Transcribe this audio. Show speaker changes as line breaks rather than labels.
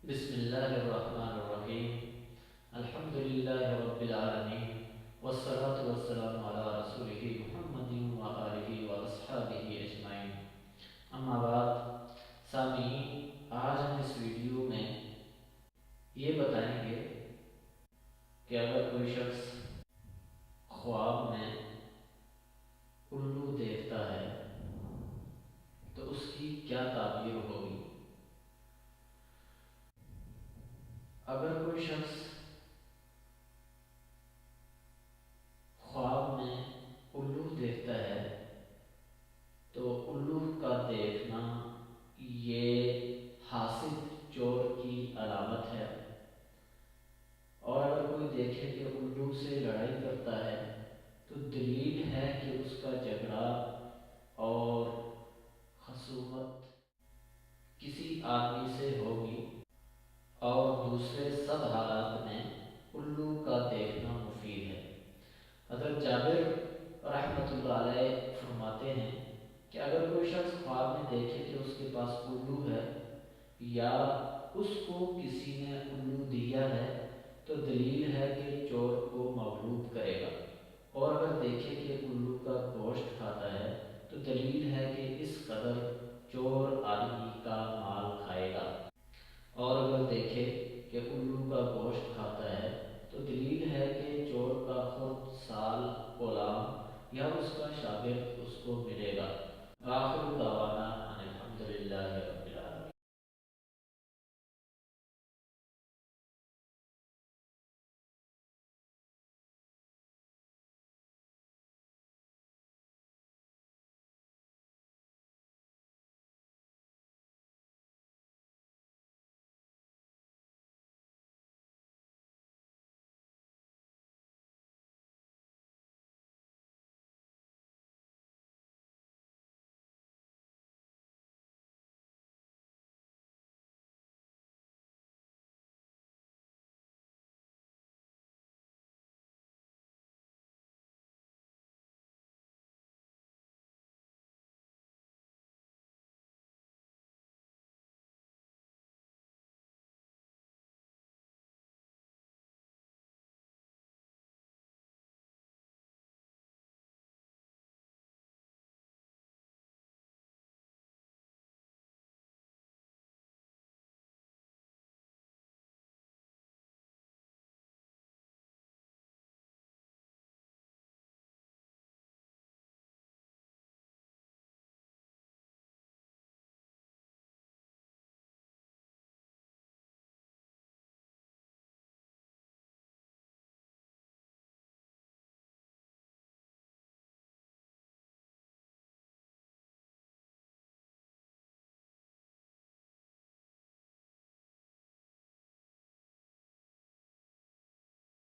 بسم اللہ الرحمن الرحیم الحمد للہ رب العالمین والصلاة والسلام علی رسولہ محمد وآلہ واصحابہ اجمعین، اما بعد۔ سامعین، آج ہم اس ویڈیو میں یہ بتائیں گے کہ اگر کوئی شخص خواب میں الو دیکھتا ہے تو اس کی کیا تعبیر ہوگی۔ اگر کوئی شخص خواب میں الو دیکھتا ہے تو الو کا دیکھنا یہ حاسد چور کی علامت ہے، اور اگر کوئی دیکھے کہ الو سے لڑائی کرتا ہے تو دلیل ہے کہ اس کا جھگڑا اور خصومت کسی آدمی سے ہوگی، اور دوسرے سب حالات میں الو کا دیکھنا مفید ہے۔ حضرت جابر رحمۃ اللہ علیہ فرماتے ہیں کہ اگر کوئی شخص خواب میں دیکھے کہ اس کے پاس الو ہے یا اس کو کسی نے الو دیا ہے تو دلیل ہے کہ چور کو مغلوب کرے گا، اور اگر دیکھے کہ الو کا گوشت کھاتا ہے تو دلیل ہے کہ اس قدر چور آدمی کا مال کھائے گا، اور اگر دیکھے کہ الو کا گوشت کھاتا ہے تو دلیل ہے کہ چور کا خود سال غلام یا اس کا شاگرد اس کو ملے